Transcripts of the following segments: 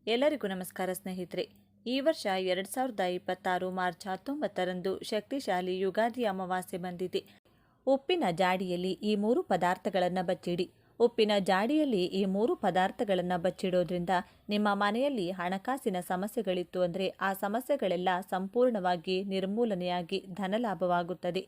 ಎಲ್ಲರಿಗೂ ನಮಸ್ಕಾರ ಸ್ನೇಹಿತರೆ. ಈ ವರ್ಷ 2026 ಮಾರ್ಚ್ 19ರಂದು ಶಕ್ತಿಶಾಲಿ ಯುಗಾದಿ ಅಮಾವಾಸ್ಯೆ ಬಂದಿದೆ. ಉಪ್ಪಿನ ಜಾಡಿಯಲ್ಲಿ ಈ 3 ಪದಾರ್ಥಗಳನ್ನು ಬಚ್ಚಿಡಿ. ಉಪ್ಪಿನ ಜಾಡಿಯಲ್ಲಿ ಈ 3 ಪದಾರ್ಥಗಳನ್ನು ಬಚ್ಚಿಡೋದ್ರಿಂದ ನಿಮ್ಮ ಮನೆಯಲ್ಲಿ ಹಣಕಾಸಿನ ಸಮಸ್ಯೆಗಳಿತ್ತು ಅಂದರೆ ಆ ಸಮಸ್ಯೆಗಳೆಲ್ಲ ಸಂಪೂರ್ಣವಾಗಿ ನಿರ್ಮೂಲನೆಯಾಗಿ ಧನಲಾಭವಾಗುತ್ತದೆ.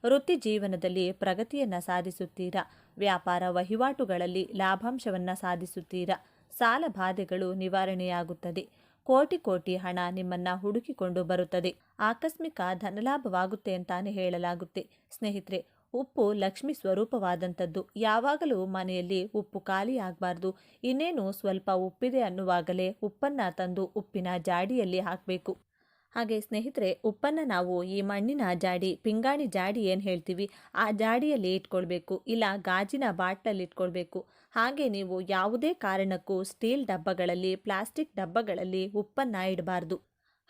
ವೃತ್ತಿ ಜೀವನದಲ್ಲಿ ಪ್ರಗತಿಯನ್ನು ಸಾಧಿಸುತ್ತೀರಾ. ವ್ಯಾಪಾರ ವಹಿವಾಟುಗಳಲ್ಲಿ ಲಾಭಾಂಶವನ್ನು ಸಾಧಿಸುತ್ತೀರಾ. ಸಾಲ ಬಾಧೆಗಳು ನಿವಾರಣೆಯಾಗುತ್ತದೆ. ಕೋಟಿ ಕೋಟಿ ಹಣ ನಿಮ್ಮನ್ನ ಹುಡುಕಿಕೊಂಡು ಬರುತ್ತದೆ. ಆಕಸ್ಮಿಕ ಧನಲಾಭವಾಗುತ್ತೆ ಅಂತಾನೆ ಹೇಳಲಾಗುತ್ತೆ. ಸ್ನೇಹಿತರೆ, ಉಪ್ಪು ಲಕ್ಷ್ಮಿ ಸ್ವರೂಪವಾದಂಥದ್ದು. ಯಾವಾಗಲೂ ಮನೆಯಲ್ಲಿ ಉಪ್ಪು ಖಾಲಿ ಆಗಬಾರ್ದು. ಇನ್ನೇನು ಸ್ವಲ್ಪ ಉಪ್ಪಿದೆ ಅನ್ನುವಾಗಲೇ ಉಪ್ಪನ್ನು ತಂದು ಉಪ್ಪಿನ ಜಾಡಿಯಲ್ಲಿ ಹಾಕಬೇಕು. ಹಾಗೆ ಸ್ನೇಹಿತರೆ, ಉಪ್ಪನ್ನು ನಾವು ಈ ಮಣ್ಣಿನ ಜಾಡಿ, ಪಿಂಗಾಣಿ ಜಾಡಿ ಏನು ಹೇಳ್ತೀವಿ ಆ ಜಾಡಿಯಲ್ಲಿ ಇಟ್ಕೊಳ್ಬೇಕು, ಇಲ್ಲ ಗಾಜಿನ ಬಾಟ್ಲಲ್ಲಿ ಇಟ್ಕೊಳ್ಬೇಕು. ಹಾಗೆ ನೀವು ಯಾವುದೇ ಕಾರಣಕ್ಕೂ ಸ್ಟೀಲ್ ಡಬ್ಬಗಳಲ್ಲಿ, ಪ್ಲಾಸ್ಟಿಕ್ ಡಬ್ಬಗಳಲ್ಲಿ ಉಪ್ಪನ್ನು ಇಡಬಾರ್ದು.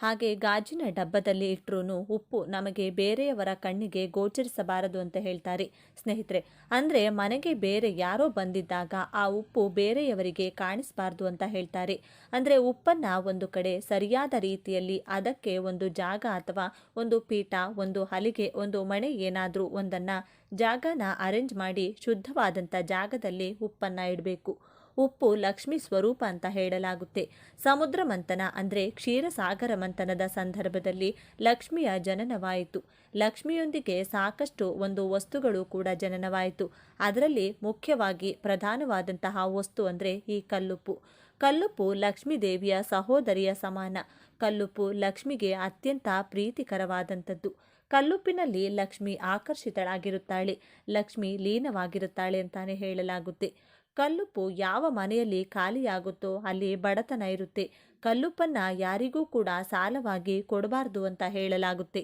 ಹಾಗೆ ಗಾಜಿನ ಡಬ್ಬದಲ್ಲಿ ಇಟ್ಟರೂ ಉಪ್ಪು ನಮಗೆ ಬೇರೆಯವರ ಕಣ್ಣಿಗೆ ಗೋಚರಿಸಬಾರದು ಅಂತ ಹೇಳ್ತಾರೆ ಸ್ನೇಹಿತರೆ. ಅಂದರೆ ಮನೆಗೆ ಬೇರೆ ಯಾರೋ ಬಂದಿದ್ದಾಗ ಆ ಉಪ್ಪು ಬೇರೆಯವರಿಗೆ ಕಾಣಿಸಬಾರ್ದು ಅಂತ ಹೇಳ್ತಾರೆ. ಅಂದರೆ ಉಪ್ಪನ್ನು ಒಂದು ಕಡೆ ಸರಿಯಾದ ರೀತಿಯಲ್ಲಿ ಅದಕ್ಕೆ ಒಂದು ಜಾಗ ಅಥವಾ ಒಂದು ಪೀಠ, ಒಂದು ಹಲಿಗೆ, ಒಂದು ಮಣೆ ಏನಾದರೂ ಒಂದನ್ನು ಜಾಗನ ಅರೇಂಜ್ ಮಾಡಿ ಶುದ್ಧವಾದಂಥ ಜಾಗದಲ್ಲಿ ಉಪ್ಪನ್ನು ಇಡಬೇಕು. ಉಪ್ಪು ಲಕ್ಷ್ಮಿ ಸ್ವರೂಪ ಅಂತ ಹೇಳಲಾಗುತ್ತೆ. ಸಮುದ್ರ ಮಂಥನ ಅಂದರೆ ಕ್ಷೀರಸಾಗರ ಮಂಥನದ ಸಂದರ್ಭದಲ್ಲಿ ಲಕ್ಷ್ಮಿಯ ಜನನವಾಯಿತು. ಲಕ್ಷ್ಮಿಯೊಂದಿಗೆ ಸಾಕಷ್ಟು ಒಂದು ವಸ್ತುಗಳು ಕೂಡ ಜನನವಾಯಿತು. ಅದರಲ್ಲಿ ಮುಖ್ಯವಾಗಿ ಪ್ರಧಾನವಾದಂತಹ ವಸ್ತು ಅಂದರೆ ಈ ಕಲ್ಲುಪ್ಪು. ಕಲ್ಲುಪ್ಪು ಲಕ್ಷ್ಮೀ ದೇವಿಯ ಸಹೋದರಿಯ ಸಮಾನ. ಕಲ್ಲುಪ್ಪು ಲಕ್ಷ್ಮಿಗೆ ಅತ್ಯಂತ ಪ್ರೀತಿಕರವಾದಂಥದ್ದು. ಕಲ್ಲುಪ್ಪಿನಲ್ಲಿ ಲಕ್ಷ್ಮಿ ಆಕರ್ಷಿತಳಾಗಿರುತ್ತಾಳೆ, ಲಕ್ಷ್ಮಿ ಲೀನವಾಗಿರುತ್ತಾಳೆ ಅಂತಾನೆ ಹೇಳಲಾಗುತ್ತೆ. ಕಲ್ಲುಪ್ಪು ಯಾವ ಮನೆಯಲ್ಲಿ ಖಾಲಿಯಾಗುತ್ತೋ ಅಲ್ಲಿ ಬಡತನ ಇರುತ್ತೆ. ಕಲ್ಲುಪ್ಪನ್ನು ಯಾರಿಗೂ ಕೂಡ ಸಾಲವಾಗಿ ಕೊಡಬಾರ್ದು ಅಂತ ಹೇಳಲಾಗುತ್ತೆ.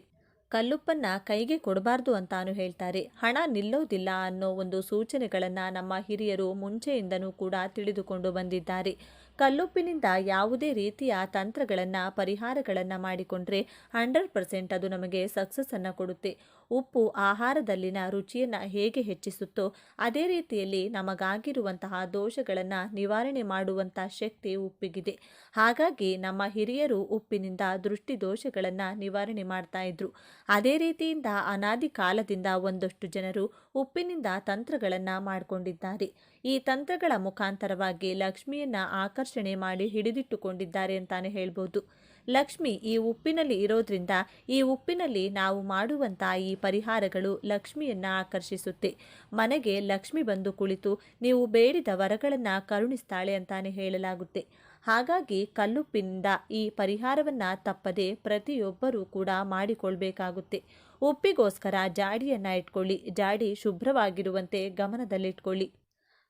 ಕಲ್ಲುಪ್ಪನ್ನು ಕೈಗೆ ಕೊಡಬಾರ್ದು ಅಂತಾನು ಹೇಳ್ತಾರೆ. ಹಣ ನಿಲ್ಲೋದಿಲ್ಲ ಅನ್ನೋ ಒಂದು ಸೂಚನೆಗಳನ್ನು ನಮ್ಮ ಹಿರಿಯರು ಮುಂಚೆಯಿಂದನೂ ಕೂಡ ತಿಳಿದುಕೊಂಡು ಬಂದಿದ್ದಾರೆ. ಕಲ್ಲುಪ್ಪಿನಿಂದ ಯಾವುದೇ ರೀತಿಯ ತಂತ್ರಗಳನ್ನು, ಪರಿಹಾರಗಳನ್ನು ಮಾಡಿಕೊಂಡ್ರೆ 100% ಅದು ನಮಗೆ ಸಕ್ಸಸ್ಸನ್ನು ಕೊಡುತ್ತೆ. ಉಪ್ಪು ಆಹಾರದಲ್ಲಿನ ರುಚಿಯನ್ನು ಹೇಗೆ ಹೆಚ್ಚಿಸುತ್ತೋ ಅದೇ ರೀತಿಯಲ್ಲಿ ನಮಗಾಗಿರುವಂತಹ ದೋಷಗಳನ್ನು ನಿವಾರಣೆ ಮಾಡುವಂಥ ಶಕ್ತಿ ಉಪ್ಪಿಗಿದೆ. ಹಾಗಾಗಿ ನಮ್ಮ ಹಿರಿಯರು ಉಪ್ಪಿನಿಂದ ದೃಷ್ಟಿ ದೋಷಗಳನ್ನು ನಿವಾರಣೆ ಮಾಡ್ತಾ ಇದ್ರು. ಅದೇ ರೀತಿಯಿಂದ ಅನಾದಿ ಕಾಲದಿಂದ ಒಂದಷ್ಟು ಜನರು ಉಪ್ಪಿನಿಂದ ತಂತ್ರಗಳನ್ನು ಮಾಡಿಕೊಂಡಿದ್ದಾರೆ. ಈ ತಂತ್ರಗಳ ಮುಖಾಂತರವಾಗಿ ಲಕ್ಷ್ಮಿಯನ್ನು ಆಕರ್ಷಣೆ ಮಾಡಿ ಹಿಡಿದಿಟ್ಟುಕೊಂಡಿದ್ದಾರೆ ಅಂತಾನೆ ಹೇಳ್ಬೋದು. ಲಕ್ಷ್ಮಿ ಈ ಉಪ್ಪಿನಲ್ಲಿ ಇರೋದ್ರಿಂದ ಈ ಉಪ್ಪಿನಲ್ಲಿ ನಾವು ಮಾಡುವಂಥ ಈ ಪರಿಹಾರಗಳು ಲಕ್ಷ್ಮಿಯನ್ನು ಆಕರ್ಷಿಸುತ್ತೆ. ಮನೆಗೆ ಲಕ್ಷ್ಮಿ ಬಂದು ಕುಳಿತು ನೀವು ಬೇಡಿದ ವರಗಳನ್ನು ಕರುಣಿಸ್ತಾಳೆ ಅಂತಾನೆ ಹೇಳಲಾಗುತ್ತೆ. ಹಾಗಾಗಿ ಕಲ್ಲುಪ್ಪಿನಿಂದ ಈ ಪರಿಹಾರವನ್ನು ತಪ್ಪದೆ ಪ್ರತಿಯೊಬ್ಬರೂ ಕೂಡ ಮಾಡಿಕೊಳ್ಬೇಕಾಗುತ್ತೆ. ಉಪ್ಪಿಗೋಸ್ಕರ ಜಾಡಿಯನ್ನು ಇಟ್ಕೊಳ್ಳಿ. ಜಾಡಿ ಶುಭ್ರವಾಗಿರುವಂತೆ ಗಮನದಲ್ಲಿಟ್ಕೊಳ್ಳಿ.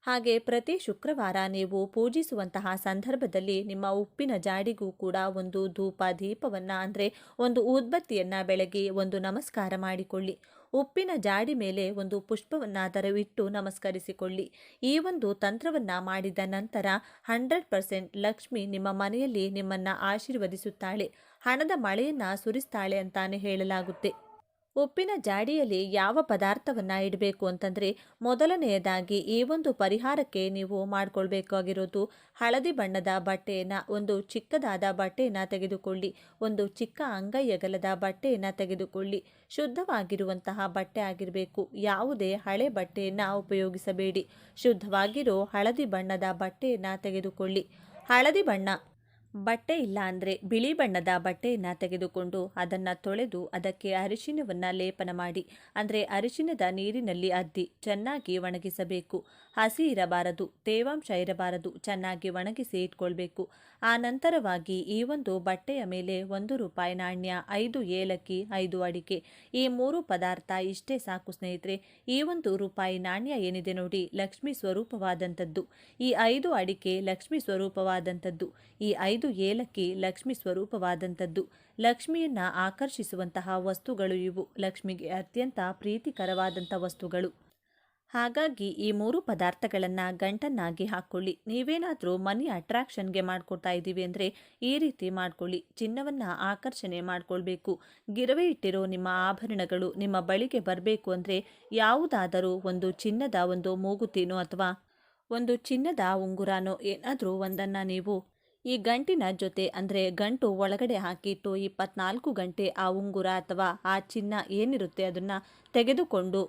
ಹಾಗೆ ಪ್ರತಿ ಶುಕ್ರವಾರ ನೀವು ಪೂಜಿಸುವಂತಹ ಸಂದರ್ಭದಲ್ಲಿ ನಿಮ್ಮ ಉಪ್ಪಿನ ಜಾಡಿಗೂ ಕೂಡ ಒಂದು ಧೂಪ ದೀಪವನ್ನು ಅಂದರೆ ಒಂದು ಊದ್ಬತ್ತಿಯನ್ನು ಬೆಳಗಿ ಒಂದು ನಮಸ್ಕಾರ ಮಾಡಿಕೊಳ್ಳಿ. ಉಪ್ಪಿನ ಜಾಡಿ ಮೇಲೆ ಒಂದು ಪುಷ್ಪವನ್ನಾದರೂ ಇಟ್ಟು ನಮಸ್ಕರಿಸಿಕೊಳ್ಳಿ. ಈ ಒಂದು ತಂತ್ರವನ್ನು ಮಾಡಿದ ನಂತರ 100% ಲಕ್ಷ್ಮಿ ನಿಮ್ಮ ಮನೆಯಲ್ಲಿ ನಿಮ್ಮನ್ನು ಆಶೀರ್ವದಿಸುತ್ತಾಳೆ, ಹಣದ ಮಳೆಯನ್ನು ಸುರಿಸ್ತಾಳೆ ಅಂತಾನೆ ಹೇಳಲಾಗುತ್ತೆ. ಉಪ್ಪಿನ ಜಾಡಿಯಲ್ಲಿ ಯಾವ ಪದಾರ್ಥವನ್ನು ಇಡಬೇಕು ಅಂತಂದರೆ, ಮೊದಲನೆಯದಾಗಿ ಈ ಒಂದು ಪರಿಹಾರಕ್ಕೆ ನೀವು ಮಾಡಿಕೊಳ್ಬೇಕಾಗಿರೋದು ಹಳದಿ ಬಣ್ಣದ ಬಟ್ಟೆಯನ್ನು, ಒಂದು ಚಿಕ್ಕದಾದ ಬಟ್ಟೆಯನ್ನು ತೆಗೆದುಕೊಳ್ಳಿ. ಒಂದು ಚಿಕ್ಕ ಅಂಗೈ ಅಗಲದ ಬಟ್ಟೆಯನ್ನು ತೆಗೆದುಕೊಳ್ಳಿ. ಶುದ್ಧವಾಗಿರುವಂತಹ ಬಟ್ಟೆ ಆಗಿರಬೇಕು. ಯಾವುದೇ ಹಳೆ ಬಟ್ಟೆಯನ್ನು ಉಪಯೋಗಿಸಬೇಡಿ. ಶುದ್ಧವಾಗಿರೋ ಹಳದಿ ಬಣ್ಣದ ಬಟ್ಟೆಯನ್ನು ತೆಗೆದುಕೊಳ್ಳಿ. ಹಳದಿ ಬಣ್ಣ ಬಟ್ಟೆ ಇಲ್ಲ ಅಂದರೆ ಬಿಳಿ ಬಣ್ಣದ ಬಟ್ಟೆಯನ್ನು ತೆಗೆದುಕೊಂಡು ಅದನ್ನು ತೊಳೆದು ಅದಕ್ಕೆ ಅರಿಶಿನವನ್ನು ಲೇಪನ ಮಾಡಿ, ಅಂದರೆ ಅರಿಶಿನದ ನೀರಿನಲ್ಲಿ ಅದ್ದಿ ಚೆನ್ನಾಗಿ ಒಣಗಿಸಬೇಕು. ಹಸಿ ಇರಬಾರದು, ತೇವಾಂಶ ಇರಬಾರದು, ಚೆನ್ನಾಗಿ ಒಣಗಿಸಿ ಇಟ್ಕೊಳ್ಬೇಕು. ಆ ನಂತರವಾಗಿ ಈ ಒಂದು ಬಟ್ಟೆಯ ಮೇಲೆ ₹1 ನಾಣ್ಯ, 5 ಏಲಕ್ಕಿ, 5 ಅಡಿಕೆ, ಈ 3 ಪದಾರ್ಥ ಇಷ್ಟೇ ಸಾಕು ಸ್ನೇಹಿತರೆ. ಈ ₹1 ನಾಣ್ಯ ಏನಿದೆ ನೋಡಿ, ಲಕ್ಷ್ಮಿ ಸ್ವರೂಪವಾದಂಥದ್ದು. ಈ 5 ಅಡಿಕೆ ಲಕ್ಷ್ಮಿ ಸ್ವರೂಪವಾದಂಥದ್ದು. ಈ 5 ಏಲಕ್ಕಿ ಲಕ್ಷ್ಮಿ ಸ್ವರೂಪವಾದಂಥದ್ದು. ಲಕ್ಷ್ಮಿಯನ್ನು ಆಕರ್ಷಿಸುವಂತಹ ವಸ್ತುಗಳು ಇವು. ಲಕ್ಷ್ಮಿಗೆ ಅತ್ಯಂತ ಪ್ರೀತಿಕರವಾದಂಥ ವಸ್ತುಗಳು. ಹಾಗಾಗಿ ಈ 3 ಪದಾರ್ಥಗಳನ್ನು ಗಂಟನ್ನಾಗಿ ಹಾಕ್ಕೊಳ್ಳಿ. ನೀವೇನಾದರೂ ಮನಿ ಅಟ್ರಾಕ್ಷನ್ಗೆ ಮಾಡ್ಕೊಳ್ತಾ ಇದ್ದೀವಿ ಅಂದರೆ ಈ ರೀತಿ ಮಾಡ್ಕೊಳ್ಳಿ. ಚಿನ್ನವನ್ನು ಆಕರ್ಷಣೆ ಮಾಡ್ಕೊಳ್ಬೇಕು. ಗಿರವಿ ಇಟ್ಟಿರೋ ನಿಮ್ಮ ಆಭರಣಗಳು ನಿಮ್ಮ ಬಳಿಗೆ ಬರಬೇಕು ಅಂದರೆ ಯಾವುದಾದರೂ ಒಂದು ಚಿನ್ನದ ಒಂದು ಮೂಗುತಿನೋ ಅಥವಾ ಒಂದು ಚಿನ್ನದ ಉಂಗುರನೋ ಏನಾದರೂ ಒಂದನ್ನು ನೀವು ಈ ಗಂಟಿನ ಜೊತೆ ಅಂದರೆ ಗಂಟು ಒಳಗಡೆ ಹಾಕಿಟ್ಟು 24 ಗಂಟೆ ಆ ಉಂಗುರ ಅಥವಾ ಆ ಚಿನ್ನ ಏನಿರುತ್ತೆ ಅದನ್ನು ತೆಗೆದುಕೊಂಡು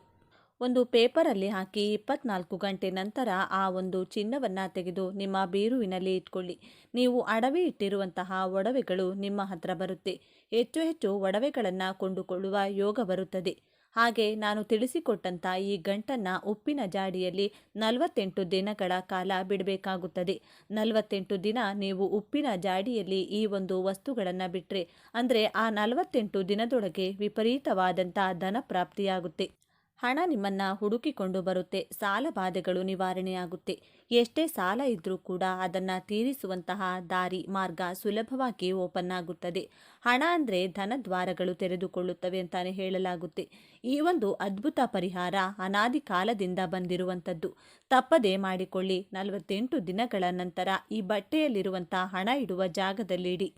ಒಂದು ಪೇಪರಲ್ಲಿ ಹಾಕಿ 24 ಗಂಟೆ ನಂತರ ಆ ಒಂದು ಚಿನ್ನವನ್ನು ತೆಗೆದು ನಿಮ್ಮ ಬೀರುವಿನಲ್ಲಿ ಇಟ್ಕೊಳ್ಳಿ. ನೀವು ಅಡವಿ ಇಟ್ಟಿರುವಂತಹ ಒಡವೆಗಳು ನಿಮ್ಮ ಹತ್ರ ಬರುತ್ತೆ. ಹೆಚ್ಚು ಹೆಚ್ಚು ಒಡವೆಗಳನ್ನು ಕೊಂಡುಕೊಳ್ಳುವ ಯೋಗ ಬರುತ್ತದೆ. ಹಾಗೆ ನಾನು ತಿಳಿಸಿಕೊಟ್ಟಂಥ ಈ ಗಂಟನ್ನು ಉಪ್ಪಿನ ಜಾಡಿಯಲ್ಲಿ 48 ದಿನಗಳ ಕಾಲ ಬಿಡಬೇಕಾಗುತ್ತದೆ. 48 ದಿನ ನೀವು ಉಪ್ಪಿನ ಜಾಡಿಯಲ್ಲಿ ಈ ಒಂದು ವಸ್ತುಗಳನ್ನು ಬಿಟ್ಟರೆ ಅಂದರೆ ಆ 48 ದಿನದೊಳಗೆ ವಿಪರೀತವಾದಂಥ ಧನ ಪ್ರಾಪ್ತಿಯಾಗುತ್ತೆ. ಹಣ ನಿಮ್ಮನ್ನ ಹುಡುಕಿಕೊಂಡು ಬರುತ್ತೆ. ಸಾಲ ಬಾಧೆಗಳು ನಿವಾರಣೆಯಾಗುತ್ತೆ. ಎಷ್ಟೇ ಸಾಲ ಇದ್ರೂ ಕೂಡ ಅದನ್ನು ತೀರಿಸುವಂತಹ ದಾರಿ ಮಾರ್ಗ ಸುಲಭವಾಗಿ ಓಪನ್ ಆಗುತ್ತದೆ. ಹಣ ಅಂದರೆ ಧನದ್ವಾರಗಳು ತೆರೆದುಕೊಳ್ಳುತ್ತವೆ ಅಂತಾನೆ ಹೇಳಲಾಗುತ್ತೆ. ಈ ಒಂದು ಅದ್ಭುತ ಪರಿಹಾರ ಅನಾದಿ ಕಾಲದಿಂದ ಬಂದಿರುವಂಥದ್ದು. ತಪ್ಪದೇ ಮಾಡಿಕೊಳ್ಳಿ. 48 ದಿನಗಳ ನಂತರ ಈ ಬಟ್ಟೆಯಲ್ಲಿರುವಂಥ ಹಣ ಇಡುವ ಜಾಗದಲ್ಲಿಡಿ.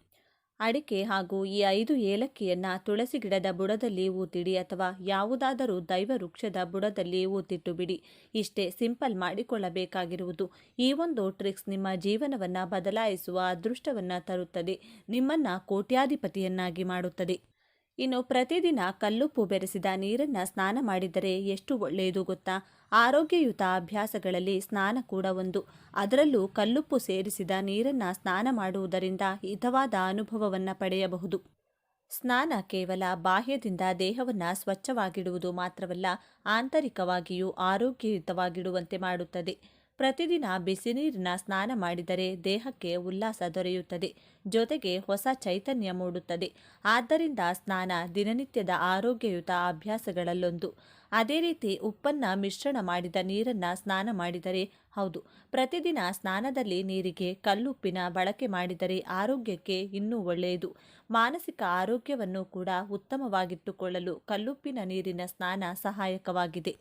ಅಡಿಕೆ ಹಾಗೂ ಈ 5 ಏಲಕ್ಕಿಯನ್ನು ತುಳಸಿ ಗಿಡದ ಬುಡದಲ್ಲಿ ಊತಿಡಿ ಅಥವಾ ಯಾವುದಾದರೂ ದೈವ ವೃಕ್ಷದ ಬುಡದಲ್ಲಿ ಊತಿಟ್ಟು ಬಿಡಿ. ಇಷ್ಟೇ ಸಿಂಪಲ್ ಮಾಡಿಕೊಳ್ಳಬೇಕಾಗಿರುವುದು. ಈ ಒಂದು ಟ್ರಿಕ್ಸ್ ನಿಮ್ಮ ಜೀವನವನ್ನು ಬದಲಾಯಿಸುವ ಅದೃಷ್ಟವನ್ನು ತರುತ್ತದೆ. ನಿಮ್ಮನ್ನು ಕೋಟ್ಯಾಧಿಪತಿಯನ್ನಾಗಿ ಮಾಡುತ್ತದೆ. ಇನ್ನು ಪ್ರತಿದಿನ ಕಲ್ಲುಪ್ಪು ಬೆರೆಸಿದ ನೀರನ್ನು ಸ್ನಾನ ಮಾಡಿದರೆ ಎಷ್ಟು ಒಳ್ಳೆಯದು ಗೊತ್ತಾ? ಆರೋಗ್ಯಯುತ ಅಭ್ಯಾಸಗಳಲ್ಲಿ ಸ್ನಾನ ಕೂಡ ಒಂದು. ಅದರಲ್ಲೂ ಕಲ್ಲುಪ್ಪು ಸೇರಿಸಿದ ನೀರನ್ನು ಸ್ನಾನ ಮಾಡುವುದರಿಂದ ಹಿತವಾದ ಅನುಭವವನ್ನು ಪಡೆಯಬಹುದು. ಸ್ನಾನ ಕೇವಲ ಬಾಹ್ಯದಿಂದ ದೇಹವನ್ನು ಸ್ವಚ್ಛವಾಗಿಡುವುದು ಮಾತ್ರವಲ್ಲ, ಆಂತರಿಕವಾಗಿಯೂ ಆರೋಗ್ಯಯುತವಾಗಿಡುವಂತೆ ಮಾಡುತ್ತದೆ. ಪ್ರತಿದಿನ ಬಿಸಿ ನೀರಿನ ಸ್ನಾನ ಮಾಡಿದರೆ ದೇಹಕ್ಕೆ ಉಲ್ಲಾಸ ದೊರೆಯುತ್ತದೆ, ಜೊತೆಗೆ ಹೊಸ ಚೈತನ್ಯ ಮೂಡುತ್ತದೆ. ಆದ್ದರಿಂದ ಸ್ನಾನ ದಿನನಿತ್ಯದ ಆರೋಗ್ಯಯುತ ಅಭ್ಯಾಸಗಳಲ್ಲೊಂದು. ಅದೇ ರೀತಿ ಉಪ್ಪನ್ನು ಮಿಶ್ರಣ ಮಾಡಿದ ನೀರನ್ನು ಸ್ನಾನ ಮಾಡಿದರೆ, ಹೌದು, ಪ್ರತಿದಿನ ಸ್ನಾನದಲ್ಲಿ ನೀರಿಗೆ ಕಲ್ಲುಪ್ಪಿನ ಬಳಕೆ ಮಾಡಿದರೆ ಆರೋಗ್ಯಕ್ಕೆ ಇನ್ನೂ ಒಳ್ಳೆಯದು. ಮಾನಸಿಕ ಆರೋಗ್ಯವನ್ನು ಕೂಡ ಉತ್ತಮವಾಗಿಟ್ಟುಕೊಳ್ಳಲು ಕಲ್ಲುಪ್ಪಿನ ನೀರಿನ ಸ್ನಾನ ಸಹಾಯಕವಾಗಿದೆ.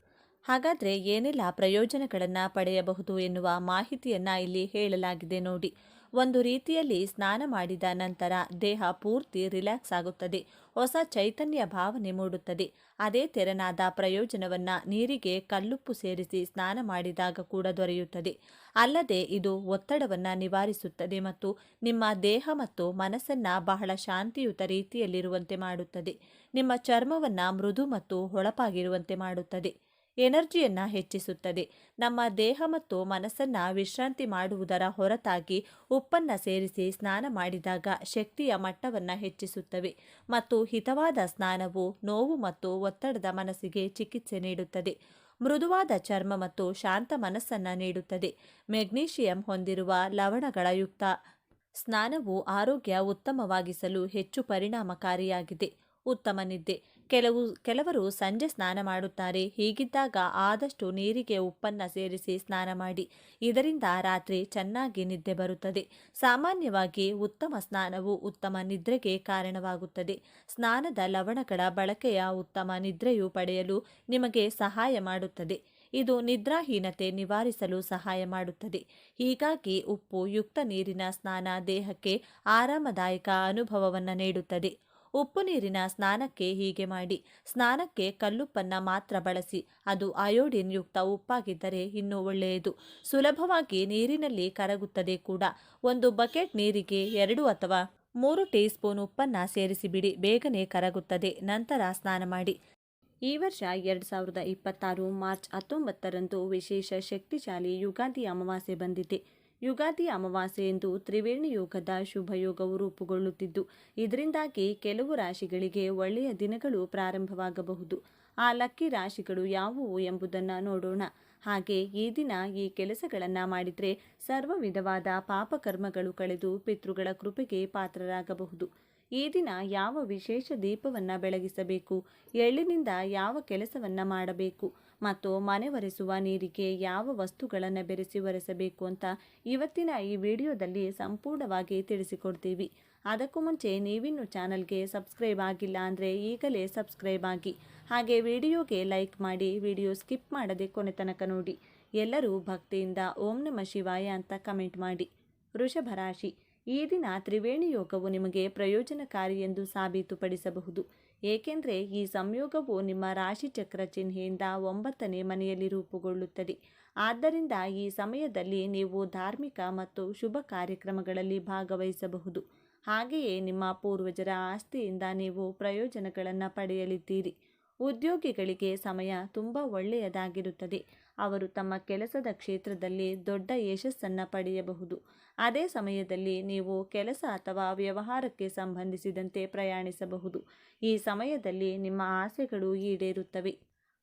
ಹಾಗಾದರೆ ಏನೆಲ್ಲ ಪ್ರಯೋಜನಗಳನ್ನು ಪಡೆಯಬಹುದು ಎನ್ನುವ ಮಾಹಿತಿಯನ್ನು ಇಲ್ಲಿ ಹೇಳಲಾಗಿದೆ ನೋಡಿ. ಒಂದು ರೀತಿಯಲ್ಲಿ ಸ್ನಾನ ಮಾಡಿದ ನಂತರ ದೇಹ ಪೂರ್ತಿ ರಿಲ್ಯಾಕ್ಸ್ ಆಗುತ್ತದೆ, ಹೊಸ ಚೈತನ್ಯ ಭಾವನೆ ಮೂಡುತ್ತದೆ. ಅದೇ ತೆರನಾದ ಪ್ರಯೋಜನವನ್ನು ನೀರಿಗೆ ಕಲ್ಲುಪ್ಪು ಸೇರಿಸಿ ಸ್ನಾನ ಮಾಡಿದಾಗ ಕೂಡ ದೊರೆಯುತ್ತದೆ. ಅಲ್ಲದೆ ಇದು ಒತ್ತಡವನ್ನು ನಿವಾರಿಸುತ್ತದೆ ಮತ್ತು ನಿಮ್ಮ ದೇಹ ಮತ್ತು ಮನಸ್ಸನ್ನು ಬಹಳ ಶಾಂತಿಯುತ ರೀತಿಯಲ್ಲಿರುವಂತೆ ಮಾಡುತ್ತದೆ. ನಿಮ್ಮ ಚರ್ಮವನ್ನು ಮೃದು ಮತ್ತು ಹೊಳಪಾಗಿರುವಂತೆ ಮಾಡುತ್ತದೆ. ಎನರ್ಜಿಯನ್ನು ಹೆಚ್ಚಿಸುತ್ತದೆ. ನಮ್ಮ ದೇಹ ಮತ್ತು ಮನಸ್ಸನ್ನು ವಿಶ್ರಾಂತಿ ಮಾಡುವುದರ ಹೊರತಾಗಿ ಉಪ್ಪನ್ನು ಸೇರಿಸಿ ಸ್ನಾನ ಮಾಡಿದಾಗ ಶಕ್ತಿಯ ಮಟ್ಟವನ್ನು ಹೆಚ್ಚಿಸುತ್ತವೆ ಮತ್ತು ಹಿತವಾದ ಸ್ನಾನವು ನೋವು ಮತ್ತು ಒತ್ತಡದ ಮನಸ್ಸಿಗೆ ಚಿಕಿತ್ಸೆ ನೀಡುತ್ತದೆ. ಮೃದುವಾದ ಚರ್ಮ ಮತ್ತು ಶಾಂತ ಮನಸ್ಸನ್ನು ನೀಡುತ್ತದೆ. ಮೆಗ್ನೀಷಿಯಂ ಹೊಂದಿರುವ ಲವಣಗಳ ಯುಕ್ತ ಸ್ನಾನವು ಆರೋಗ್ಯ ಉತ್ತಮವಾಗಿಸಲು ಹೆಚ್ಚು ಪರಿಣಾಮಕಾರಿಯಾಗಿದೆ. ಉತ್ತಮ ನಿದ್ದೆ. ಕೆಲವರು ಸಂಜೆ ಸ್ನಾನ ಮಾಡುತ್ತಾರೆ. ಹೀಗಿದ್ದಾಗ ಆದಷ್ಟು ನೀರಿಗೆ ಉಪ್ಪನ್ನು ಸೇರಿಸಿ ಸ್ನಾನ ಮಾಡಿ. ಇದರಿಂದ ರಾತ್ರಿ ಚೆನ್ನಾಗಿ ನಿದ್ದೆ ಬರುತ್ತದೆ. ಸಾಮಾನ್ಯವಾಗಿ ಉತ್ತಮ ಸ್ನಾನವು ಉತ್ತಮ ನಿದ್ರೆಗೆ ಕಾರಣವಾಗುತ್ತದೆ. ಸ್ನಾನದ ಲವಣಗಳ ಬಳಕೆಯ ಉತ್ತಮ ನಿದ್ರೆಯು ಪಡೆಯಲು ನಿಮಗೆ ಸಹಾಯ ಮಾಡುತ್ತದೆ. ಇದು ನಿದ್ರಾಹೀನತೆ ನಿವಾರಿಸಲು ಸಹಾಯ ಮಾಡುತ್ತದೆ. ಹೀಗಾಗಿ ಉಪ್ಪು ಯುಕ್ತ ನೀರಿನ ಸ್ನಾನ ದೇಹಕ್ಕೆ ಆರಾಮದಾಯಕ ಅನುಭವವನ್ನು ನೀಡುತ್ತದೆ. ಉಪ್ಪು ನೀರಿನ ಸ್ನಾನಕ್ಕೆ ಹೀಗೆ ಮಾಡಿ. ಸ್ನಾನಕ್ಕೆ ಕಲ್ಲುಪ್ಪನ್ನು ಮಾತ್ರ ಬಳಸಿ. ಅದು ಅಯೋಡಿನ್ ಯುಕ್ತ ಉಪ್ಪಾಗಿದ್ದರೆ ಇನ್ನೂ ಒಳ್ಳೆಯದು. ಸುಲಭವಾಗಿ ನೀರಿನಲ್ಲಿ ಕರಗುತ್ತದೆ ಕೂಡ. ಒಂದು ಬಕೆಟ್ ನೀರಿಗೆ 2 ಅಥವಾ 3 ಟೀ ಸ್ಪೂನ್ ಉಪ್ಪನ್ನು ಸೇರಿಸಿಬಿಡಿ. ಬೇಗನೆ ಕರಗುತ್ತದೆ. ನಂತರ ಸ್ನಾನ ಮಾಡಿ. ಈ ವರ್ಷ 2026 ಮಾರ್ಚ್ 19ರಂದು ವಿಶೇಷ ಶಕ್ತಿಶಾಲಿ ಯುಗಾದಿ ಅಮಾವಾಸ್ಯೆ ಬಂದಿದೆ. ಯುಗಾದಿ ಅಮಾವಾಸ್ಯೆಯಂದು ತ್ರಿವೇಣಿ ಯೋಗದ ಶುಭ ಯೋಗವು ರೂಪುಗೊಳ್ಳುತ್ತಿದ್ದು, ಇದರಿಂದಾಗಿ ಕೆಲವು ರಾಶಿಗಳಿಗೆ ಒಳ್ಳೆಯ ದಿನಗಳು ಪ್ರಾರಂಭವಾಗಬಹುದು. ಆ ಲಕ್ಕಿ ರಾಶಿಗಳು ಯಾವುವು ಎಂಬುದನ್ನು ನೋಡೋಣ. ಹಾಗೆ ಈ ದಿನ ಈ ಕೆಲಸಗಳನ್ನು ಮಾಡಿದರೆ ಸರ್ವ ವಿಧವಾದ ಪಾಪಕರ್ಮಗಳು ಕಳೆದು ಪಿತೃಗಳ ಕೃಪೆಗೆ ಪಾತ್ರರಾಗಬಹುದು. ಈ ದಿನ ಯಾವ ವಿಶೇಷ ದೀಪವನ್ನು ಬೆಳಗಿಸಬೇಕು, ಎಳ್ಳಿನಿಂದ ಯಾವ ಕೆಲಸವನ್ನು ಮಾಡಬೇಕು ಮತ್ತು ಮನೆ ಒರೆಸುವ ನೀರಿಗೆ ಯಾವ ವಸ್ತುಗಳನ್ನು ಬೆರೆಸಿ ಒರೆಸಬೇಕು ಅಂತ ಇವತ್ತಿನ ಈ ವಿಡಿಯೋದಲ್ಲಿ ಸಂಪೂರ್ಣವಾಗಿ ತಿಳಿಸಿಕೊಡ್ತೀವಿ. ಅದಕ್ಕೂ ಮುಂಚೆ ನೀವಿನ್ನು ಚಾನಲ್ಗೆ ಸಬ್ಸ್ಕ್ರೈಬ್ ಆಗಿಲ್ಲ ಅಂದರೆ ಈಗಲೇ ಸಬ್ಸ್ಕ್ರೈಬ್ ಆಗಿ, ಹಾಗೆ ವಿಡಿಯೋಗೆ ಲೈಕ್ ಮಾಡಿ, ವಿಡಿಯೋ ಸ್ಕಿಪ್ ಮಾಡದೆ ಕೊನೆ ತನಕ ನೋಡಿ. ಎಲ್ಲರೂ ಭಕ್ತಿಯಿಂದ ಓಂ ನಮಃ ಶಿವಾಯ ಅಂತ ಕಮೆಂಟ್ ಮಾಡಿ. ವೃಷಭ ರಾಶಿ. ಈ ದಿನ ತ್ರಿವೇಣಿ ಯೋಗವು ನಿಮಗೆ ಪ್ರಯೋಜನಕಾರಿ ಎಂದು ಸಾಬೀತುಪಡಿಸಬಹುದು. ಏಕೆಂದರೆ ಈ ಸಂಯೋಗವು ನಿಮ್ಮ ರಾಶಿಚಕ್ರ ಚಿಹ್ನೆಯಿಂದ 9ನೇ ಮನೆಯಲ್ಲಿ ರೂಪುಗೊಳ್ಳುತ್ತದೆ. ಆದ್ದರಿಂದ ಈ ಸಮಯದಲ್ಲಿ ನೀವು ಧಾರ್ಮಿಕ ಮತ್ತು ಶುಭ ಕಾರ್ಯಕ್ರಮಗಳಲ್ಲಿ ಭಾಗವಹಿಸಬಹುದು. ಹಾಗೆಯೇ ನಿಮ್ಮ ಪೂರ್ವಜರ ಆಸ್ತಿಯಿಂದ ನೀವು ಪ್ರಯೋಜನಗಳನ್ನು ಪಡೆಯಲಿದ್ದೀರಿ. ಉದ್ಯೋಗಿಗಳಿಗೆ ಸಮಯ ತುಂಬ ಒಳ್ಳೆಯದಾಗಿರುತ್ತದೆ. ಅವರು ತಮ್ಮ ಕೆಲಸದ ಕ್ಷೇತ್ರದಲ್ಲಿ ದೊಡ್ಡ ಯಶಸ್ಸನ್ನು ಪಡೆಯಬಹುದು. ಅದೇ ಸಮಯದಲ್ಲಿ ನೀವು ಕೆಲಸ ಅಥವಾ ವ್ಯವಹಾರಕ್ಕೆ ಸಂಬಂಧಿಸಿದಂತೆ ಪ್ರಯಾಣಿಸಬಹುದು. ಈ ಸಮಯದಲ್ಲಿ ನಿಮ್ಮ ಆಸೆಗಳು ಈಡೇರುತ್ತವೆ.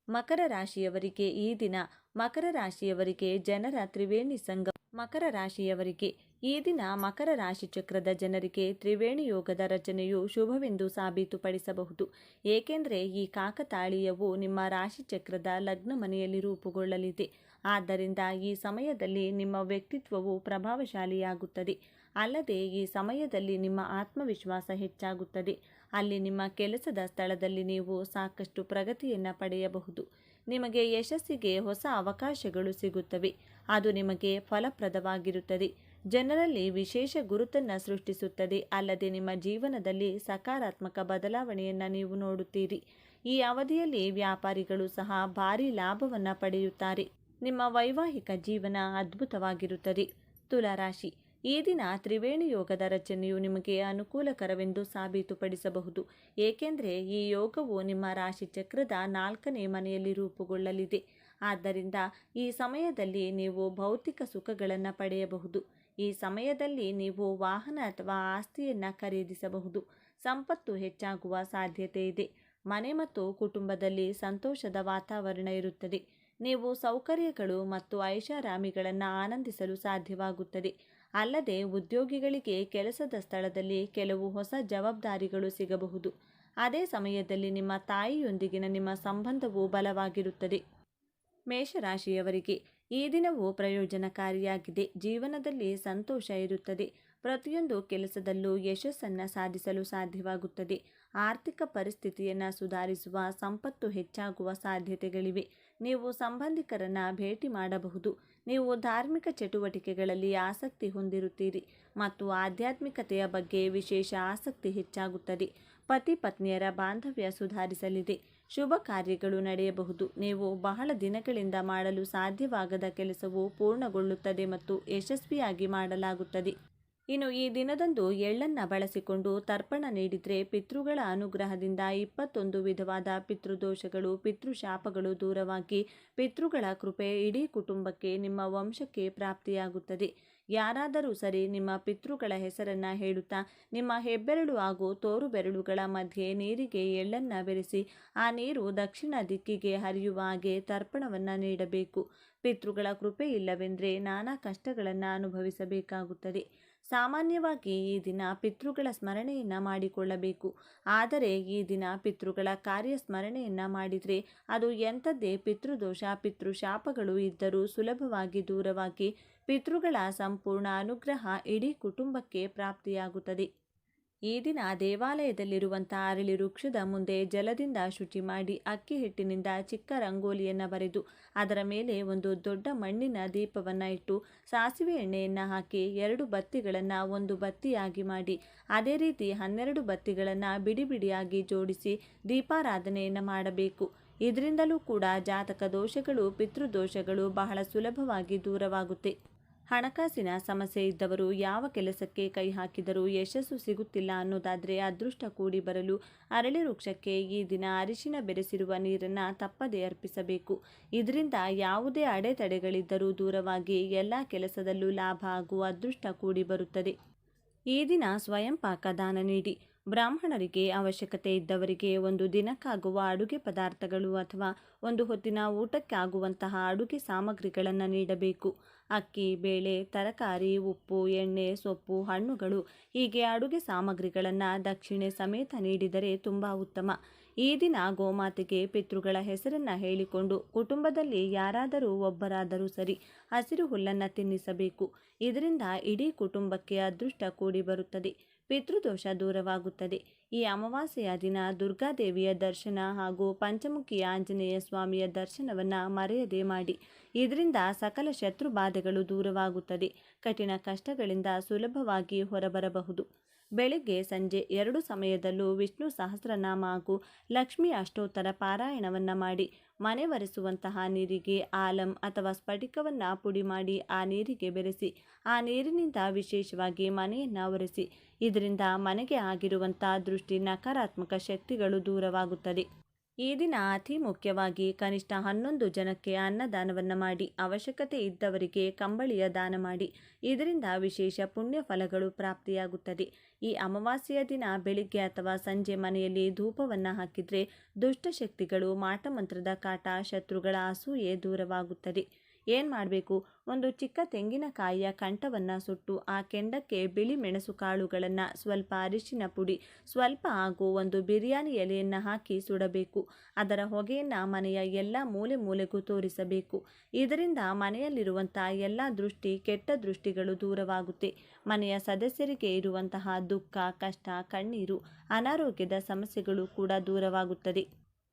ಮಕರ ರಾಶಿಯವರಿಗೆ ಈ ದಿನ ಮಕರ ರಾಶಿಯವರಿಗೆ ಜನರ ತ್ರಿವೇಣಿ ಸಂಗಮ. ಮಕರ ರಾಶಿಯವರಿಗೆ ಈ ದಿನ ಮಕರ ರಾಶಿ ಚಕ್ರದ ಜನರಿಗೆ ತ್ರಿವೇಣಿ ಯೋಗದ ರಚನೆಯು ಶುಭವೆಂದು ಸಾಬೀತುಪಡಿಸಬಹುದು. ಏಕೆಂದರೆ ಈ ಕಾಕತಾಳೀಯವು ನಿಮ್ಮ ರಾಶಿ ಚಕ್ರದ ಲಗ್ನ ಮನೆಯಲ್ಲಿ ರೂಪುಗೊಳ್ಳಲಿದೆ. ಆದ್ದರಿಂದ ಈ ಸಮಯದಲ್ಲಿ ನಿಮ್ಮ ವ್ಯಕ್ತಿತ್ವವು ಪ್ರಭಾವಶಾಲಿಯಾಗುತ್ತದೆ. ಅಲ್ಲದೆ ಈ ಸಮಯದಲ್ಲಿ ನಿಮ್ಮ ಆತ್ಮವಿಶ್ವಾಸ ಹೆಚ್ಚಾಗುತ್ತದೆ. ಅಲ್ಲಿ ನಿಮ್ಮ ಕೆಲಸದ ಸ್ಥಳದಲ್ಲಿ ನೀವು ಸಾಕಷ್ಟು ಪ್ರಗತಿಯನ್ನು ಪಡೆಯಬಹುದು. ನಿಮಗೆ ಯಶಸ್ಸಿಗೆ ಹೊಸ ಅವಕಾಶಗಳು ಸಿಗುತ್ತವೆ. ಅದು ನಿಮಗೆ ಫಲಪ್ರದವಾಗಿರುತ್ತದೆ. ಜನರಲ್ಲಿ ವಿಶೇಷ ಗುರುತನ್ನು ಸೃಷ್ಟಿಸುತ್ತದೆ. ಅಲ್ಲದೆ ನಿಮ್ಮ ಜೀವನದಲ್ಲಿ ಸಕಾರಾತ್ಮಕ ಬದಲಾವಣೆಯನ್ನು ನೀವು ನೋಡುತ್ತೀರಿ. ಈ ಅವಧಿಯಲ್ಲಿ ವ್ಯಾಪಾರಿಗಳು ಸಹ ಭಾರೀ ಲಾಭವನ್ನು ಪಡೆಯುತ್ತಾರೆ. ನಿಮ್ಮ ವೈವಾಹಿಕ ಜೀವನ ಅದ್ಭುತವಾಗಿರುತ್ತದೆ. ತುಲಾರಾಶಿ ಈ ದಿನ ತ್ರಿವೇಣಿ ಯೋಗದ ರಚನೆಯು ನಿಮಗೆ ಅನುಕೂಲಕರವೆಂದು ಸಾಬೀತುಪಡಿಸಬಹುದು. ಏಕೆಂದರೆ ಈ ಯೋಗವು ನಿಮ್ಮ ರಾಶಿ ಚಕ್ರದ 4ನೇ ಮನೆಯಲ್ಲಿ ರೂಪುಗೊಳ್ಳಲಿದೆ. ಆದ್ದರಿಂದ ಈ ಸಮಯದಲ್ಲಿ ನೀವು ಭೌತಿಕ ಸುಖಗಳನ್ನು ಪಡೆಯಬಹುದು. ಈ ಸಮಯದಲ್ಲಿ ನೀವು ವಾಹನ ಅಥವಾ ಆಸ್ತಿಯನ್ನು ಖರೀದಿಸಬಹುದು. ಸಂಪತ್ತು ಹೆಚ್ಚಾಗುವ ಸಾಧ್ಯತೆ ಇದೆ. ಮನೆ ಮತ್ತು ಕುಟುಂಬದಲ್ಲಿ ಸಂತೋಷದ ವಾತಾವರಣ ಇರುತ್ತದೆ. ನೀವು ಸೌಕರ್ಯಗಳು ಮತ್ತು ಐಷಾರಾಮಿಗಳನ್ನು ಆನಂದಿಸಲು ಸಾಧ್ಯವಾಗುತ್ತದೆ. ಅಲ್ಲದೆ ಉದ್ಯೋಗಿಗಳಿಗೆ ಕೆಲಸದ ಸ್ಥಳದಲ್ಲಿ ಕೆಲವು ಹೊಸ ಜವಾಬ್ದಾರಿಗಳು ಸಿಗಬಹುದು. ಅದೇ ಸಮಯದಲ್ಲಿ ನಿಮ್ಮ ತಾಯಿಯೊಂದಿಗಿನ ನಿಮ್ಮ ಸಂಬಂಧವು ಬಲವಾಗಿರುತ್ತದೆ. ಮೇಷರಾಶಿಯವರಿಗೆ ಈ ದಿನವೂ ಪ್ರಯೋಜನಕಾರಿಯಾಗಿದೆ. ಜೀವನದಲ್ಲಿ ಸಂತೋಷ ಇರುತ್ತದೆ. ಪ್ರತಿಯೊಂದು ಕೆಲಸದಲ್ಲೂ ಯಶಸ್ಸನ್ನು ಸಾಧಿಸಲು ಸಾಧ್ಯವಾಗುತ್ತದೆ. ಆರ್ಥಿಕ ಪರಿಸ್ಥಿತಿಯನ್ನು ಸುಧಾರಿಸುವ ಸಂಪತ್ತು ಹೆಚ್ಚಾಗುವ ಸಾಧ್ಯತೆಗಳಿವೆ. ನೀವು ಸಂಬಂಧಿಕರನ್ನು ಭೇಟಿ ಮಾಡಬಹುದು. ನೀವು ಧಾರ್ಮಿಕ ಚಟುವಟಿಕೆಗಳಲ್ಲಿ ಆಸಕ್ತಿ ಹೊಂದಿರುತ್ತೀರಿ ಮತ್ತು ಆಧ್ಯಾತ್ಮಿಕತೆಯ ಬಗ್ಗೆ ವಿಶೇಷ ಆಸಕ್ತಿ ಹೆಚ್ಚಾಗುತ್ತದೆ. ಪತಿ ಪತ್ನಿಯರ ಬಾಂಧವ್ಯ ಸುಧಾರಿಸಲಿದೆ. ಶುಭ ಕಾರ್ಯಗಳು ನಡೆಯಬಹುದು. ನೀವು ಬಹಳ ದಿನಗಳಿಂದ ಮಾಡಲು ಸಾಧ್ಯವಾಗದ ಕೆಲಸವು ಪೂರ್ಣಗೊಳ್ಳುತ್ತದೆ ಮತ್ತು ಯಶಸ್ವಿಯಾಗಿ ಮಾಡಲಾಗುತ್ತದೆ. ಇನ್ನು ಈ ದಿನದಂದು ಎಳ್ಳನ್ನು ಬಳಸಿಕೊಂಡು ತರ್ಪಣ ನೀಡಿದರೆ ಪಿತೃಗಳ ಅನುಗ್ರಹದಿಂದ 21 ವಿಧವಾದ ಪಿತೃದೋಷಗಳು, ಪಿತೃಶಾಪಗಳು ದೂರವಾಗಿ ಪಿತೃಗಳ ಕೃಪೆ ಇಡೀ ಕುಟುಂಬಕ್ಕೆ, ನಿಮ್ಮ ವಂಶಕ್ಕೆ ಪ್ರಾಪ್ತಿಯಾಗುತ್ತದೆ. ಯಾರಾದರೂ ಸರಿ ನಿಮ್ಮ ಪಿತೃಗಳ ಹೆಸರನ್ನು ಹೇಳುತ್ತಾ ನಿಮ್ಮ ಹೆಬ್ಬೆರಳು ಹಾಗೂ ತೋರು ಬೆರಳುಗಳ ಮಧ್ಯೆ ನೀರಿಗೆ ಎಳ್ಳನ್ನು ಬೆರೆಸಿ ಆ ನೀರು ದಕ್ಷಿಣ ದಿಕ್ಕಿಗೆ ಹರಿಯುವ ಹಾಗೆ ತರ್ಪಣವನ್ನು ನೀಡಬೇಕು. ಪಿತೃಗಳ ಕೃಪೆ ಇಲ್ಲವೆಂದರೆ ನಾನಾ ಕಷ್ಟಗಳನ್ನು ಅನುಭವಿಸಬೇಕಾಗುತ್ತದೆ. ಸಾಮಾನ್ಯವಾಗಿ ಈ ದಿನ ಪಿತೃಗಳ ಸ್ಮರಣೆಯನ್ನು ಮಾಡಿಕೊಳ್ಳಬೇಕು. ಆದರೆ ಈ ದಿನ ಪಿತೃಗಳ ಕಾರ್ಯ ಸ್ಮರಣೆಯನ್ನು ಮಾಡಿದರೆ ಅದು ಎಂಥದ್ದೇ ಪಿತೃದೋಷ, ಪಿತೃಶಾಪಗಳು ಇದ್ದರೂ ಸುಲಭವಾಗಿ ದೂರವಾಗಿ ಪಿತೃಗಳ ಸಂಪೂರ್ಣ ಅನುಗ್ರಹ ಇಡೀ ಕುಟುಂಬಕ್ಕೆ ಪ್ರಾಪ್ತಿಯಾಗುತ್ತದೆ. ಈ ದಿನ ದೇವಾಲಯದಲ್ಲಿರುವಂಥ ಅರಳಿ ವೃಕ್ಷದ ಮುಂದೆ ಜಲದಿಂದ ಶುಚಿ ಮಾಡಿ ಅಕ್ಕಿ ಹಿಟ್ಟಿನಿಂದ ಚಿಕ್ಕ ರಂಗೋಲಿಯನ್ನು ಬರೆದು ಅದರ ಮೇಲೆ ಒಂದು ದೊಡ್ಡ ಮಣ್ಣಿನ ದೀಪವನ್ನು ಇಟ್ಟು ಸಾಸಿವೆ ಎಣ್ಣೆಯನ್ನು ಹಾಕಿ 2 ಬತ್ತಿಗಳನ್ನು ಒಂದು ಬತ್ತಿಯಾಗಿ ಮಾಡಿ ಅದೇ ರೀತಿ 12 ಬತ್ತಿಗಳನ್ನು ಬಿಡಿ ಬಿಡಿಯಾಗಿ ಜೋಡಿಸಿ ದೀಪಾರಾಧನೆಯನ್ನು ಮಾಡಬೇಕು. ಇದರಿಂದಲೂ ಕೂಡ ಜಾತಕ ದೋಷಗಳು, ಪಿತೃದೋಷಗಳು ಬಹಳ ಸುಲಭವಾಗಿ ದೂರವಾಗುತ್ತೆ. ಹಣಕಾಸಿನ ಸಮಸ್ಯೆ ಇದ್ದವರು ಯಾವ ಕೆಲಸಕ್ಕೆ ಕೈ ಹಾಕಿದರೂ ಯಶಸ್ಸು ಸಿಗುತ್ತಿಲ್ಲ ಅನ್ನೋದಾದರೆ ಅದೃಷ್ಟ ಕೂಡಿ ಬರಲು ಅರಳಿ ವೃಕ್ಷಕ್ಕೆ ಈ ದಿನ ಅರಿಶಿನ ಬೆರೆಸಿರುವ ನೀರನ್ನು ತಪ್ಪದೇ ಅರ್ಪಿಸಬೇಕು. ಇದರಿಂದ ಯಾವುದೇ ಅಡೆತಡೆಗಳಿದ್ದರೂ ದೂರವಾಗಿ ಎಲ್ಲ ಕೆಲಸದಲ್ಲೂ ಲಾಭ ಹಾಗೂ ಅದೃಷ್ಟ ಕೂಡಿ ಬರುತ್ತದೆ. ಈ ದಿನ ಸ್ವಯಂ ಪಾಕ ದಾನ ನೀಡಿ. ಬ್ರಾಹ್ಮಣರಿಗೆ, ಅವಶ್ಯಕತೆ ಇದ್ದವರಿಗೆ ಒಂದು ದಿನಕ್ಕಾಗುವ ಅಡುಗೆ ಪದಾರ್ಥಗಳು ಅಥವಾ ಒಂದು ಹೊತ್ತಿನ ಊಟಕ್ಕಾಗುವಂತಹ ಅಡುಗೆ ಸಾಮಗ್ರಿಗಳನ್ನು ನೀಡಬೇಕು. ಅಕ್ಕಿ, ಬೇಳೆ, ತರಕಾರಿ, ಉಪ್ಪು, ಎಣ್ಣೆ, ಸೊಪ್ಪು, ಹಣ್ಣುಗಳು ಹೀಗೆ ಅಡುಗೆ ಸಾಮಗ್ರಿಗಳನ್ನು ದಕ್ಷಿಣೆ ಸಮೇತ ನೀಡಿದರೆ ತುಂಬ ಉತ್ತಮ. ಈ ದಿನ ಗೋಮಾತೆಗೆ ಪಿತೃಗಳ ಹೆಸರನ್ನು ಹೇಳಿಕೊಂಡು ಕುಟುಂಬದಲ್ಲಿ ಯಾರಾದರೂ ಒಬ್ಬರಾದರೂ ಸರಿ ಹಸಿರು ಹುಲ್ಲನ್ನು ತಿನ್ನಿಸಬೇಕು. ಇದರಿಂದ ಇಡೀ ಕುಟುಂಬಕ್ಕೆ ಅದೃಷ್ಟ ಕೂಡಿ ಬರುತ್ತದೆ. ಪಿತೃದೋಷ ದೂರವಾಗುತ್ತದೆ. ಈ ಅಮಾವಾಸ್ಯೆಯ ದಿನ ದುರ್ಗಾದೇವಿಯ ದರ್ಶನ ಹಾಗೂ ಪಂಚಮುಖಿ ಆಂಜನೇಯ ಸ್ವಾಮಿಯ ದರ್ಶನವನ್ನು ಮರೆಯದೆ ಮಾಡಿ. ಇದರಿಂದ ಸಕಲ ಶತ್ರು ಬಾಧೆಗಳು ದೂರವಾಗುತ್ತದೆ. ಕಠಿಣ ಕಷ್ಟಗಳಿಂದ ಸುಲಭವಾಗಿ ಹೊರಬರಬಹುದು. ಬೆಳಿಗ್ಗೆ ಸಂಜೆ 2 ಸಮಯದಲ್ಲೂ ವಿಷ್ಣು ಸಹಸ್ರನಾಮ ಹಾಗೂ ಲಕ್ಷ್ಮೀ ಅಷ್ಟೋತ್ತರ ಪಾರಾಯಣವನ್ನು ಮಾಡಿ ಮನೆ ಒರೆಸುವಂತಹ ನೀರಿಗೆ ಆಲಂ ಅಥವಾ ಸ್ಫಟಿಕವನ್ನು ಪುಡಿ ಮಾಡಿ ಆ ನೀರಿಗೆ ಬೆರೆಸಿ ಆ ನೀರಿನಿಂದ ವಿಶೇಷವಾಗಿ ಮನೆಯನ್ನು ಒರೆಸಿ. ಇದರಿಂದ ಮನೆಗೆ ಆಗಿರುವಂಥ ದೃಷ್ಟಿ ನಕಾರಾತ್ಮಕ ಶಕ್ತಿಗಳು ದೂರವಾಗುತ್ತದೆ. ಈ ದಿನ ಅತಿ ಮುಖ್ಯವಾಗಿ ಕನಿಷ್ಠ 11 ಜನಕ್ಕೆ ಅನ್ನದಾನವನ್ನು ಮಾಡಿ, ಅವಶ್ಯಕತೆ ಇದ್ದವರಿಗೆ ಕಂಬಳಿಯ ದಾನ ಮಾಡಿ. ಇದರಿಂದ ವಿಶೇಷ ಪುಣ್ಯ ಫಲಗಳು ಪ್ರಾಪ್ತಿಯಾಗುತ್ತದೆ. ಈ ಅಮಾವಾಸ್ಯೆಯ ದಿನ ಬೆಳಿಗ್ಗೆ ಅಥವಾ ಸಂಜೆ ಮನೆಯಲ್ಲಿ ಧೂಪವನ್ನು ಹಾಕಿದರೆ ದುಷ್ಟಶಕ್ತಿಗಳು, ಮಾಟಮಂತ್ರದ ಕಾಟ, ಶತ್ರುಗಳ ಅಸೂಯೆ ದೂರವಾಗುತ್ತದೆ. ಏನು ಮಾಡಬೇಕು? ಒಂದು ಚಿಕ್ಕ ತೆಂಗಿನಕಾಯಿಯ ಕಂಠವನ್ನು ಸುಟ್ಟು ಆ ಕೆಂಡಕ್ಕೆ ಬಿಳಿ ಮೆಣಸು ಕಾಳುಗಳನ್ನು, ಸ್ವಲ್ಪ ಅರಿಶಿನ ಪುಡಿ, ಸ್ವಲ್ಪ ಹಾಗೂ ಒಂದು ಬಿರಿಯಾನಿ ಎಲೆಯನ್ನು ಹಾಕಿ ಸುಡಬೇಕು. ಅದರ ಹೊಗೆಯನ್ನು ಮನೆಯ ಎಲ್ಲ ಮೂಲೆ ಮೂಲೆಗೂ ತೋರಿಸಬೇಕು. ಇದರಿಂದ ಮನೆಯಲ್ಲಿರುವಂಥ ಎಲ್ಲ ದೃಷ್ಟಿ, ಕೆಟ್ಟ ದೃಷ್ಟಿಗಳು ದೂರವಾಗುತ್ತೆ. ಮನೆಯ ಸದಸ್ಯರಿಗೆ ಇರುವಂತಹ ದುಃಖ, ಕಷ್ಟ, ಕಣ್ಣೀರು, ಅನಾರೋಗ್ಯದ ಸಮಸ್ಯೆಗಳು ಕೂಡ ದೂರವಾಗುತ್ತದೆ.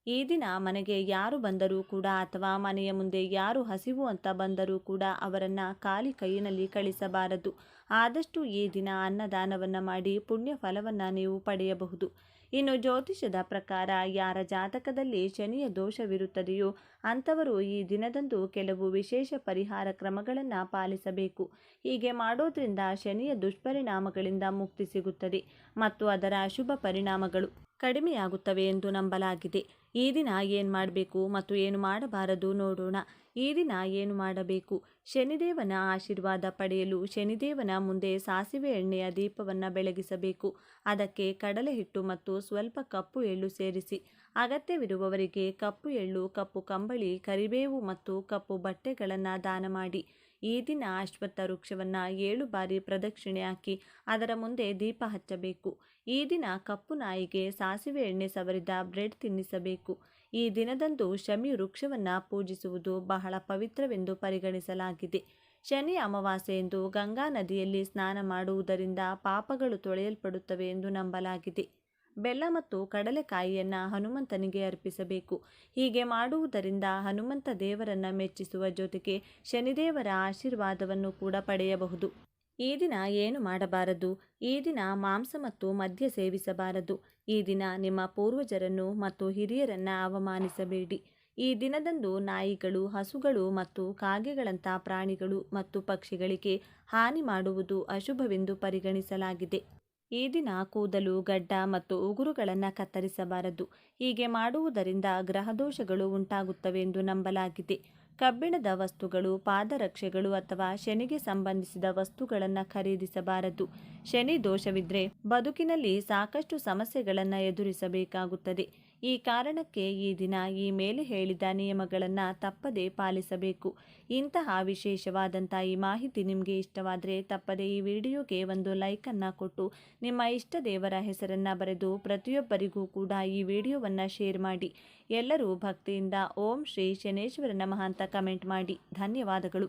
ಈ ದಿನ ಮನೆಗೆ ಯಾರು ಬಂದರೂ ಕೂಡ ಅಥವಾ ಮನೆಯ ಮುಂದೆ ಯಾರು ಹಸಿವು ಅಂತ ಬಂದರೂ ಕೂಡ ಅವರನ್ನು ಖಾಲಿ ಕೈಯಿನಲ್ಲಿ ಕಳಿಸಬಾರದು. ಆದಷ್ಟು ಈ ದಿನ ಅನ್ನದಾನವನ್ನು ಮಾಡಿ ಪುಣ್ಯ ಫಲವನ್ನು ನೀವು ಪಡೆಯಬಹುದು. ಇನ್ನು ಜ್ಯೋತಿಷದ ಪ್ರಕಾರ ಯಾರ ಜಾತಕದಲ್ಲಿ ಶನಿಯ ದೋಷವಿರುತ್ತದೆಯೋ ಅಂಥವರು ಈ ದಿನದಂದು ಕೆಲವು ವಿಶೇಷ ಪರಿಹಾರ ಕ್ರಮಗಳನ್ನು ಪಾಲಿಸಬೇಕು. ಹೀಗೆ ಮಾಡೋದ್ರಿಂದ ಶನಿಯ ದುಷ್ಪರಿಣಾಮಗಳಿಂದ ಮುಕ್ತಿ ಸಿಗುತ್ತದೆ ಮತ್ತು ಅದರ ಅಶುಭ ಪರಿಣಾಮಗಳು ಕಡಿಮೆಯಾಗುತ್ತವೆ ಎಂದು ನಂಬಲಾಗಿದೆ. ಈ ದಿನ ಏನು ಮಾಡಬೇಕು ಮತ್ತು ಏನು ಮಾಡಬಾರದು ನೋಡೋಣ. ಈ ದಿನ ಏನು ಮಾಡಬೇಕು? ಶನಿದೇವನ ಆಶೀರ್ವಾದ ಪಡೆಯಲು ಶನಿದೇವನ ಮುಂದೆ ಸಾಸಿವೆ ಎಣ್ಣೆಯ ದೀಪವನ್ನು ಬೆಳಗಿಸಬೇಕು. ಅದಕ್ಕೆ ಕಡಲೆ ಹಿಟ್ಟು ಮತ್ತು ಸ್ವಲ್ಪ ಕಪ್ಪು ಎಳ್ಳು ಸೇರಿಸಿ, ಅಗತ್ಯವಿರುವವರಿಗೆ ಕಪ್ಪು ಎಳ್ಳು, ಕಪ್ಪು ಕಂಬಳಿ, ಕರಿಬೇವು ಮತ್ತು ಕಪ್ಪು ಬಟ್ಟೆಗಳನ್ನು ದಾನ ಮಾಡಿ. ಈ ದಿನ ಅಶ್ವತ್ಥ ವೃಕ್ಷವನ್ನು 7 ಬಾರಿ ಪ್ರದಕ್ಷಿಣೆ ಹಾಕಿ ಅದರ ಮುಂದೆ ದೀಪ ಹಚ್ಚಬೇಕು. ಈ ದಿನ ಕಪ್ಪು ನಾಯಿಗೆ ಸಾಸಿವೆ ಎಣ್ಣೆ ಸವರಿದ ಬ್ರೆಡ್ ತಿನ್ನಿಸಬೇಕು. ಈ ದಿನದಂದು ಶಮಿ ವೃಕ್ಷವನ್ನು ಪೂಜಿಸುವುದು ಬಹಳ ಪವಿತ್ರವೆಂದು ಪರಿಗಣಿಸಲಾಗಿದೆ. ಶನಿ ಅಮಾವಾಸ್ಯೆಯಂದು ಗಂಗಾ ನದಿಯಲ್ಲಿ ಸ್ನಾನ ಮಾಡುವುದರಿಂದ ಪಾಪಗಳು ತೊಳೆಯಲ್ಪಡುತ್ತವೆ ಎಂದು ನಂಬಲಾಗಿದೆ. ಬೆಲ್ಲ ಮತ್ತು ಕಡಲೆಕಾಯಿಯನ್ನು ಹನುಮಂತನಿಗೆ ಅರ್ಪಿಸಬೇಕು. ಹೀಗೆ ಮಾಡುವುದರಿಂದ ಹನುಮಂತ ದೇವರನ್ನು ಮೆಚ್ಚಿಸುವ ಜೊತೆಗೆ ಶನಿದೇವರ ಆಶೀರ್ವಾದವನ್ನು ಕೂಡ ಪಡೆಯಬಹುದು. ಈ ದಿನ ಏನು ಮಾಡಬಾರದು? ಈ ದಿನ ಮಾಂಸ ಮತ್ತು ಮದ್ಯ ಸೇವಿಸಬಾರದು. ಈ ದಿನ ನಿಮ್ಮ ಪೂರ್ವಜರನ್ನು ಮತ್ತು ಹಿರಿಯರನ್ನು ಅವಮಾನಿಸಬೇಡಿ. ಈ ದಿನದಂದು ನಾಯಿಗಳು, ಹಸುಗಳು ಮತ್ತು ಕಾಗೆಗಳಂಥ ಪ್ರಾಣಿಗಳು ಮತ್ತು ಪಕ್ಷಿಗಳಿಗೆ ಹಾನಿ ಮಾಡುವುದು ಅಶುಭವೆಂದು ಪರಿಗಣಿಸಲಾಗಿದೆ. ಈ ದಿನ ಕೂದಲು, ಗಡ್ಡ ಮತ್ತು ಉಗುರುಗಳನ್ನು ಕತ್ತರಿಸಬಾರದು. ಹೀಗೆ ಮಾಡುವುದರಿಂದ ಗ್ರಹದೋಷಗಳು ಉಂಟಾಗುತ್ತವೆ ಎಂದು ನಂಬಲಾಗಿದೆ. ಕಬ್ಬಿಣದ ವಸ್ತುಗಳು, ಪಾದರಕ್ಷೆಗಳು ಅಥವಾ ಶನಿಗೆ ಸಂಬಂಧಿಸಿದ ವಸ್ತುಗಳನ್ನು ಖರೀದಿಸಬಾರದು. ಶನಿ ದೋಷವಿದ್ದರೆ ಬದುಕಿನಲ್ಲಿ ಸಾಕಷ್ಟು ಸಮಸ್ಯೆಗಳನ್ನು ಎದುರಿಸಬೇಕಾಗುತ್ತದೆ. ಈ ಕಾರಣಕ್ಕೆ ಈ ದಿನ ಈ ಮೇಲೆ ಹೇಳಿದ ನಿಯಮಗಳನ್ನು ತಪ್ಪದೇ ಪಾಲಿಸಬೇಕು. ಇಂತಹ ವಿಶೇಷವಾದಂಥ ಈ ಮಾಹಿತಿ ನಿಮಗೆ ಇಷ್ಟವಾದರೆ ತಪ್ಪದೇ ಈ ವಿಡಿಯೋಗೆ ಒಂದು ಲೈಕನ್ನು ಕೊಟ್ಟು ನಿಮ್ಮ ಇಷ್ಟ ದೇವರ ಹೆಸರನ್ನು ಬರೆದು ಪ್ರತಿಯೊಬ್ಬರಿಗೂ ಕೂಡ ಈ ವಿಡಿಯೋವನ್ನು ಶೇರ್ ಮಾಡಿ. ಎಲ್ಲರೂ ಭಕ್ತಿಯಿಂದ ಓಂ ಶ್ರೀ ಶನೇಶ್ವರ ನಮಃ ಅಂತ ಕಮೆಂಟ್ ಮಾಡಿ. ಧನ್ಯವಾದಗಳು.